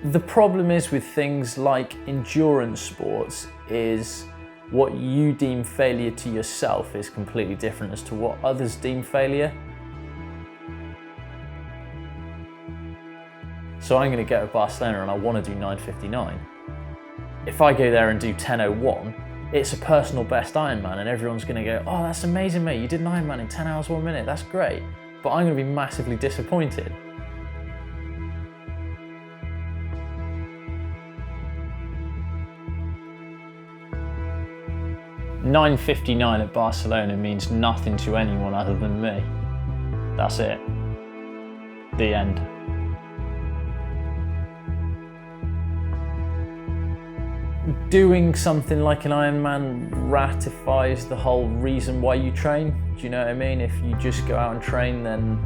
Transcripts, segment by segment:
The problem is with things like endurance sports is what you deem failure to yourself is completely different as to what others deem failure. So I'm going to go to Barcelona and I want to do 9:59. If I go there and do 10:01, it's a personal best Ironman and everyone's going to go, oh, that's amazing, mate, you did an Ironman in 10 hours, 1 minute, that's great. But I'm going to be massively disappointed. "9:59 at Barcelona means nothing to anyone other than me. That's it. The end. Doing something like an Ironman ratifies the whole reason why you train. Do you know what I mean? If you just go out and train, then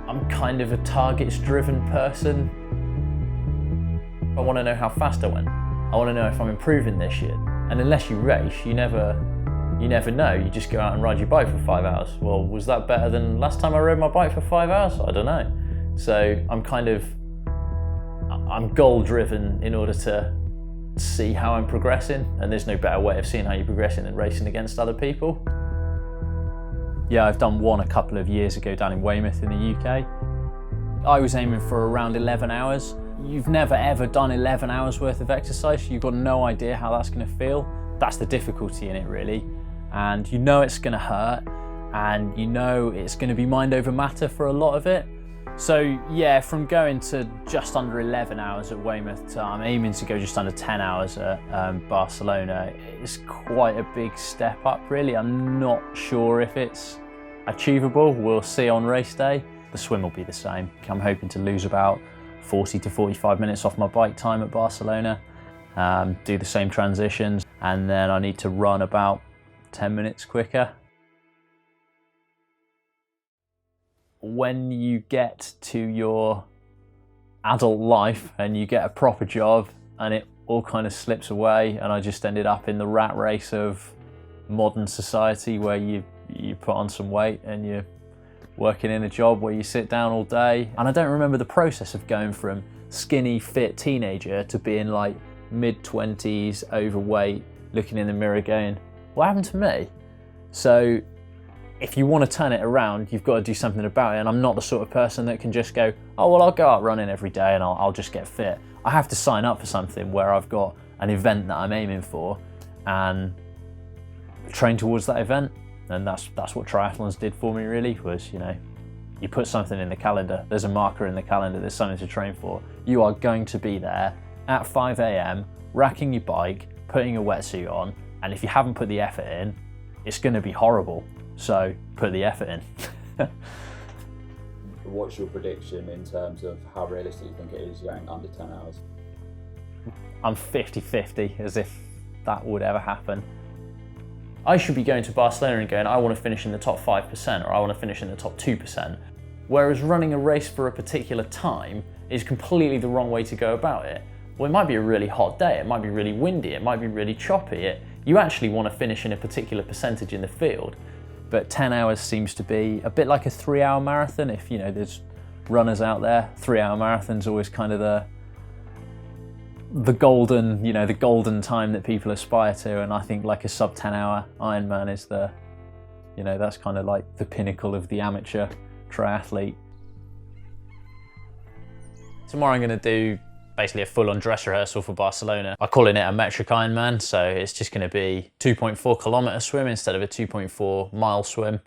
I'm kind of a targets-driven person. I want to know how fast I went. I want to know if I'm improving this year. And unless you race, you never know. You just go out and ride your bike for 5 hours. Well, was that better than last time I rode my bike for 5 hours? I don't know. So I'm goal-driven in order to see how I'm progressing, and there's no better way of seeing how you're progressing than racing against other people. Yeah, I've done one a couple of years ago down in Weymouth in the UK. I was aiming for around 11 hours. You've never ever done 11 hours worth of exercise, you've got no idea how that's going to feel. That's the difficulty in it, really. And you know it's going to hurt, and you know it's going to be mind over matter for a lot of it. So yeah, from going to just under 11 hours at Weymouth to I'm aiming to go just under 10 hours at Barcelona, it's quite a big step up, really. I'm not sure if it's achievable. We'll see on race day. The swim will be the same. I'm hoping to lose about 40 to 45 minutes off my bike time at Barcelona, do the same transitions, and then I need to run about 10 minutes quicker. When you get to your adult life and you get a proper job and it all kind of slips away, and I just ended up in the rat race of modern society where you put on some weight and you're working in a job where you sit down all day. And I don't remember the process of going from skinny, fit teenager to being like mid-20s, overweight, looking in the mirror going, what happened to me? So if you want to turn it around, you've got to do something about it. And I'm not the sort of person that can just go, oh, well, I'll go out running every day and I'll just get fit. I have to sign up for something where I've got an event that I'm aiming for and train towards that event. And that's what triathlons did for me, really, was, you know, you put something in the calendar, there's a marker in the calendar, there's something to train for. You are going to be there at 5 a.m, racking your bike, putting a wetsuit on, and if you haven't put the effort in, it's going to be horrible. So put the effort in. What's your prediction in terms of how realistic you think it is going under 10 hours? I'm 50-50, as if that would ever happen. I should be going to Barcelona and going, I want to finish in the top 5%, or I want to finish in the top 2%. Whereas running a race for a particular time is completely the wrong way to go about it. Well, it might be a really hot day, it might be really windy, it might be really choppy. You actually want to finish in a particular percentage in the field. But 10 hours seems to be a bit like a 3-hour marathon. If, you know, there's runners out there, 3-hour marathon's always kind of the golden, you know, the golden time that people aspire to. And I think like a sub 10-hour Ironman is the, you know, that's kind of like the pinnacle of the amateur triathlete. Tomorrow I'm going to do basically a full-on dress rehearsal for Barcelona. I'm calling it a metric Ironman, so it's just going to be 2.4 kilometre swim instead of a 2.4 mile swim.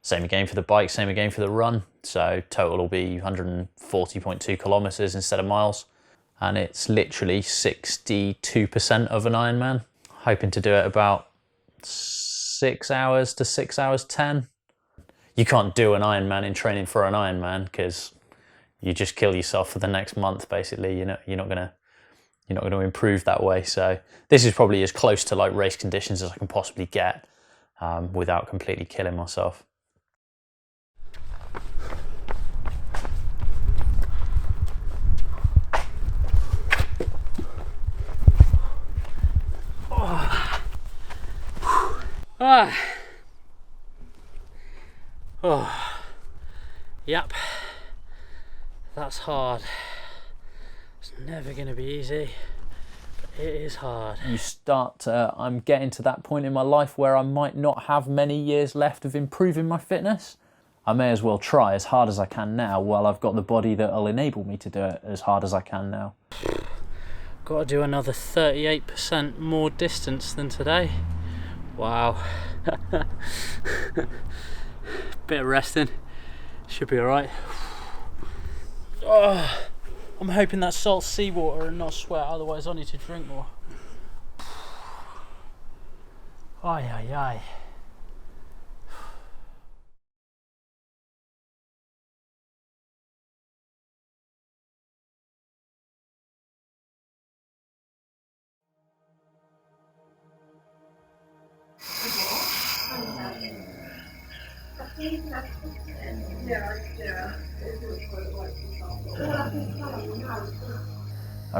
Same again for the bike, same again for the run. So total will be 140.2 kilometres instead of miles. And it's literally 62% of an Ironman. Hoping to do it about 6 hours to 6 hours 10. You can't do an Ironman in training for an Ironman because you just kill yourself for the next month. Basically, you're not gonna improve that way. So this is probably as close to like race conditions as I can possibly get without completely killing myself. Yep. That's hard. It's Never going to be easy, but it is hard. You start, I'm getting to that point in my life where I might not have many years left of improving my fitness. I may as well try as hard as I can now while I've got the body that'll enable me to do it as hard as I can now. Got to do another 38% more distance than today. Wow. Bit of resting, should be alright. Oh, I'm hoping that's salt seawater and not sweat, otherwise I need to drink more. Ay, ay, ay.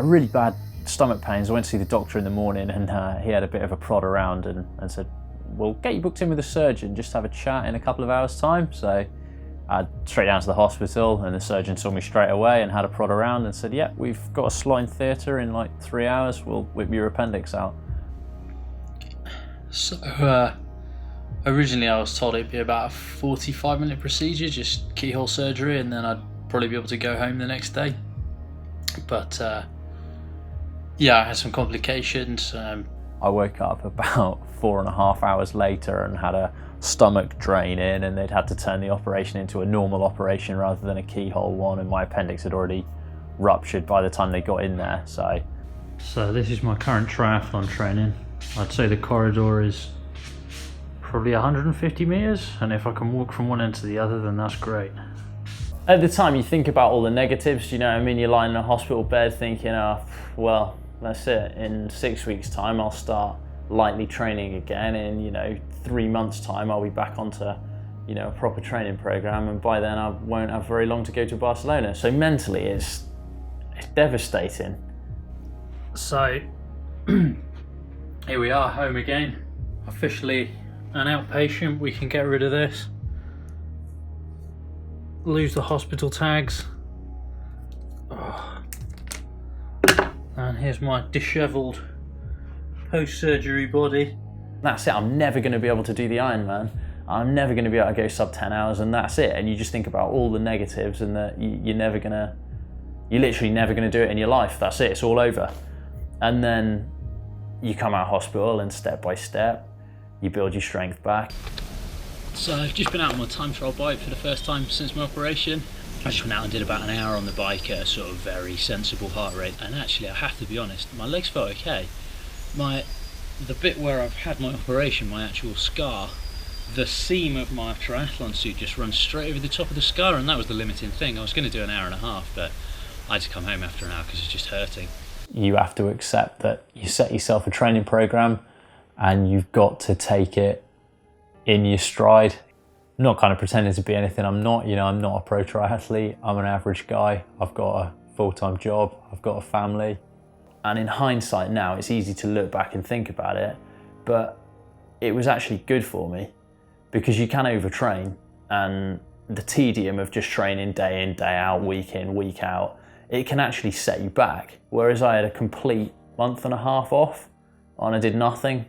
Really bad stomach pains. I went to see the doctor in the morning and he had a bit of a prod around and said, "We'll get you booked in with a surgeon, just have a chat in a couple of hours time." So I straight down to the hospital and the surgeon saw me straight away and had a prod around and said, "Yeah, we've got a slot in theatre in like 3 hours, we'll whip your appendix out." So originally I was told it'd be about a 45-minute procedure, just keyhole surgery, and then I'd probably be able to go home the next day. But yeah, I had some complications. I woke up about 4.5 hours later and had a stomach drain in, and they'd had to turn the operation into a normal operation rather than a keyhole one, and my appendix had already ruptured by the time they got in there. So this is my current triathlon training. I'd say the corridor is probably 150 meters, and if I can walk from one end to the other, then that's great. At the time, you think about all the negatives, you know what I mean? You're lying in a hospital bed thinking, oh, well, that's it. In 6 weeks' time, I'll start lightly training again. In, 3 months' time, I'll be back onto, a proper training program. And by then, I won't have very long to go to Barcelona. So mentally, it's devastating. So here we are, home again. Officially an outpatient. We can get rid of this. Lose the hospital tags. Oh. And here's my dishevelled post-surgery body. That's it, I'm never going to be able to do the Ironman. I'm never going to be able to go sub 10 hours, and that's it. And you just think about all the negatives and that you're literally never going to do it in your life. That's it, it's all over. And then you come out of hospital and step by step, you build your strength back. So I've just been out on my time trial bike for the first time since my operation. I just went out and did about an hour on the bike at a sort of very sensible heart rate, and actually I have to be honest, my legs felt okay. The bit where I've had my operation, my actual scar, the seam of my triathlon suit just runs straight over the top of the scar, and that was the limiting thing. I was going to do an hour and a half, but I had to come home after an hour because it's just hurting. You have to accept that you set yourself a training program and you've got to take it in your stride. I'm not kind of pretending to be anything I'm not. I'm not a pro triathlete. I'm an average guy. I've got a full-time job. I've got a family. And in hindsight now, it's easy to look back and think about it, but it was actually good for me because you can overtrain, and the tedium of just training day in, day out, week in, week out, it can actually set you back. Whereas I had a complete month and a half off and I did nothing.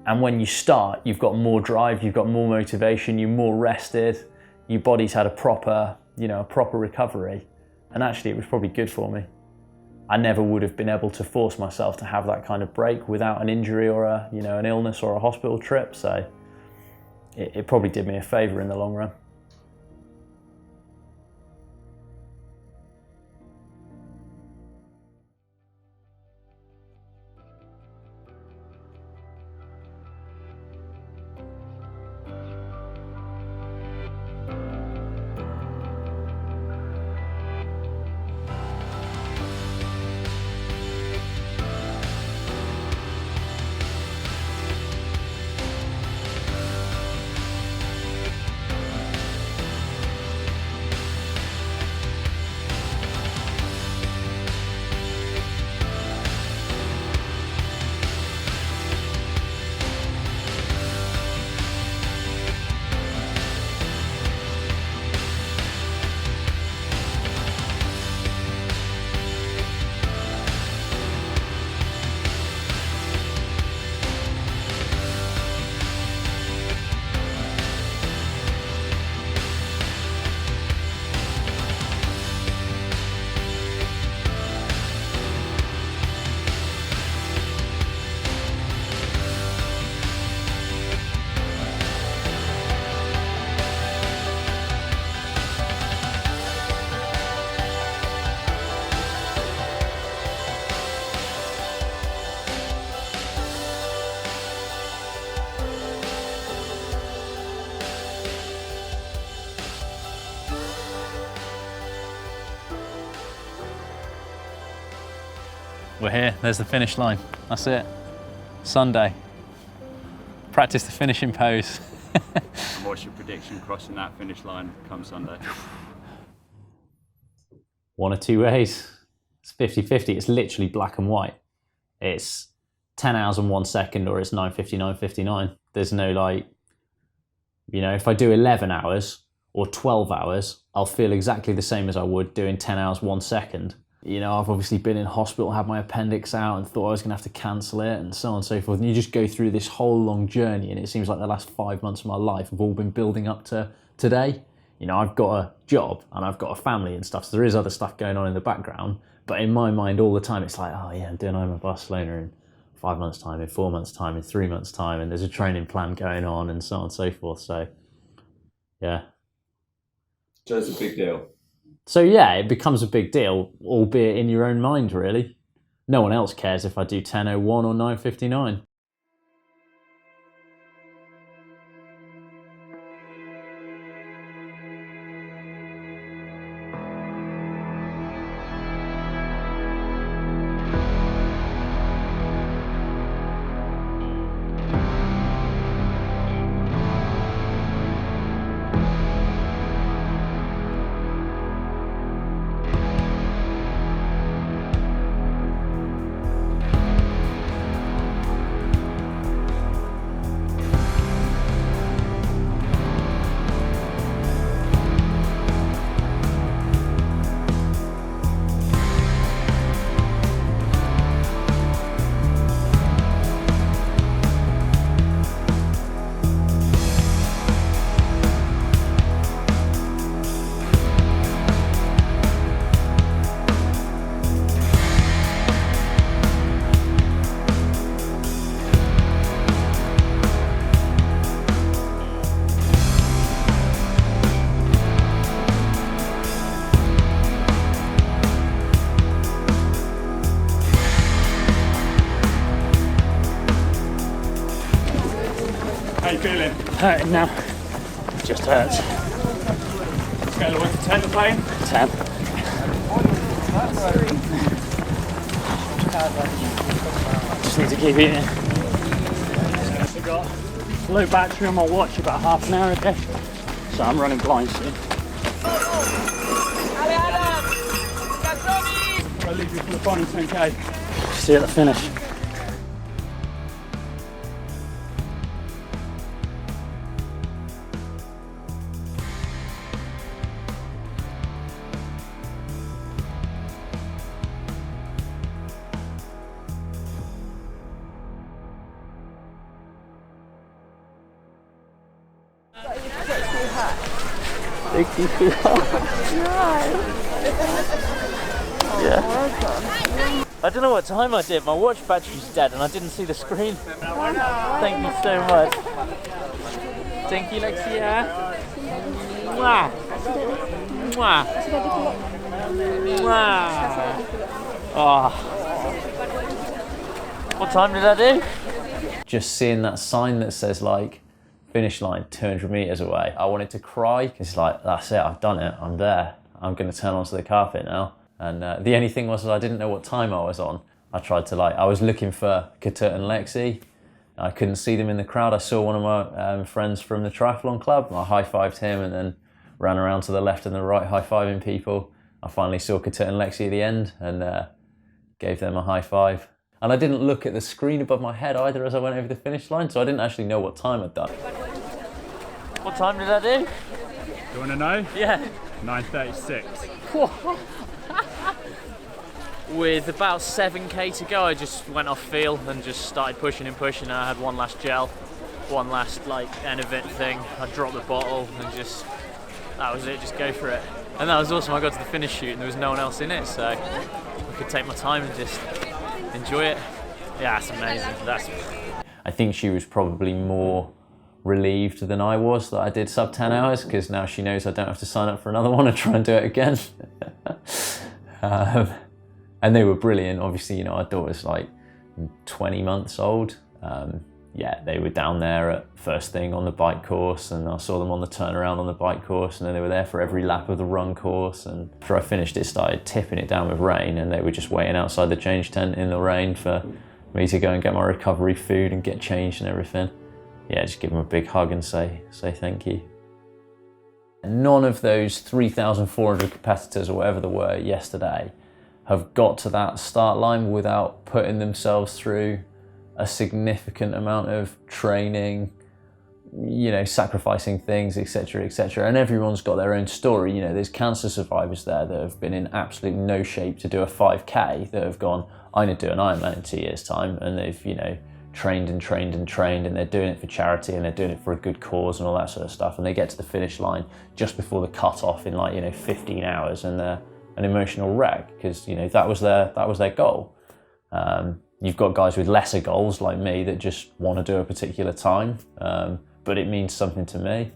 And when you start, you've got more drive, you've got more motivation, you're more rested, your body's had a proper recovery. And actually it was probably good for me. I never would have been able to force myself to have that kind of break without an injury or an illness or a hospital trip. So it probably did me a favor in the long run. We're here, there's the finish line. That's it. Sunday. Practice the finishing pose. And what's your prediction crossing that finish line come Sunday? One of two ways. It's 50-50. It's literally black and white. It's 10 hours and 1 second, or it's 9:59:59. There's no like, you know, if I do 11 hours or 12 hours, I'll feel exactly the same as I would doing 10 hours 1 second. You know, I've obviously been in hospital, had my appendix out and thought I was gonna have to cancel it and so on and so forth. And you just go through this whole long journey, and it seems like the last 5 months of my life have all been building up to today. You know, I've got a job and I've got a family and stuff, so there is other stuff going on in the background. But in my mind all the time, it's like, oh yeah, I'm doing Ironman Barcelona in 5 months' time, in 4 months' time, in 3 months' time, and there's a training plan going on and so on and so forth. So, yeah. So it's a big deal. So yeah, it becomes a big deal, albeit in your own mind, really. No one else cares if I do 10:01 or 9:59. How you feeling? Hurting now. Just hurts. Scale of 1 to 10 the plane? 10. Just need to keep eating. I've got low battery on my watch about half an hour ago, so I'm running blind soon. I'll leave you for the final 10k. See you at the finish. Thank you for yeah. I don't know what time I did. My watch battery's dead and I didn't see the screen. Thank you so much. Thank you, Lexia. Mwah. Mwah. Mwah. Oh. What time did I do? Just seeing that sign that says like, finish line 200 meters away, I wanted to cry. It's like, that's it, I've done it, I'm there. I'm gonna turn onto the carpet now. And the only thing was I didn't know what time I was on. I tried to I was looking for Kurt and Lexi. I couldn't see them in the crowd. I saw one of my friends from the triathlon club. I high-fived him and then ran around to the left and the right high-fiving people. I finally saw Kurt and Lexi at the end and gave them a high five. And I didn't look at the screen above my head either as I went over the finish line, so I didn't actually know what time I'd done. What time did I do? You want to know? Yeah. 9:36. With about 7k to go, I just went off feel and just started pushing and pushing. I had one last gel, one last Enovit thing. I dropped the bottle and just, that was it, just go for it. And that was awesome. I got to the finish shoot and there was no one else in it, so I could take my time and just enjoy it. Yeah, that's amazing. I think she was probably more relieved than I was that I did sub 10 hours, because now she knows I don't have to sign up for another one and try and do it again. And they were brilliant. Obviously, you know, our daughter's 20 months old. yeah, they were down there at first thing on the bike course, and I saw them on the turnaround on the bike course, and then they were there for every lap of the run course. And after I finished, it started tipping it down with rain, and they were just waiting outside the change tent in the rain for me to go and get my recovery food and get changed and everything. Yeah, just give them a big hug and say thank you. None of those 3,400 competitors or whatever there were yesterday have got to that start line without putting themselves through a significant amount of training, you know, sacrificing things, etc., etc. And everyone's got their own story. You know, there's cancer survivors there that have been in absolutely no shape to do a 5K that have gone, I need to do an Ironman in 2 years' time, and they've, you know, trained and trained and trained, and they're doing it for charity and they're doing it for a good cause and all that sort of stuff, and they get to the finish line just before the cut-off in, like, you know, 15 hours, and they're an emotional wreck because, you know, that was their goal. You've got guys with lesser goals like me that just want to do a particular time, but it means something to me.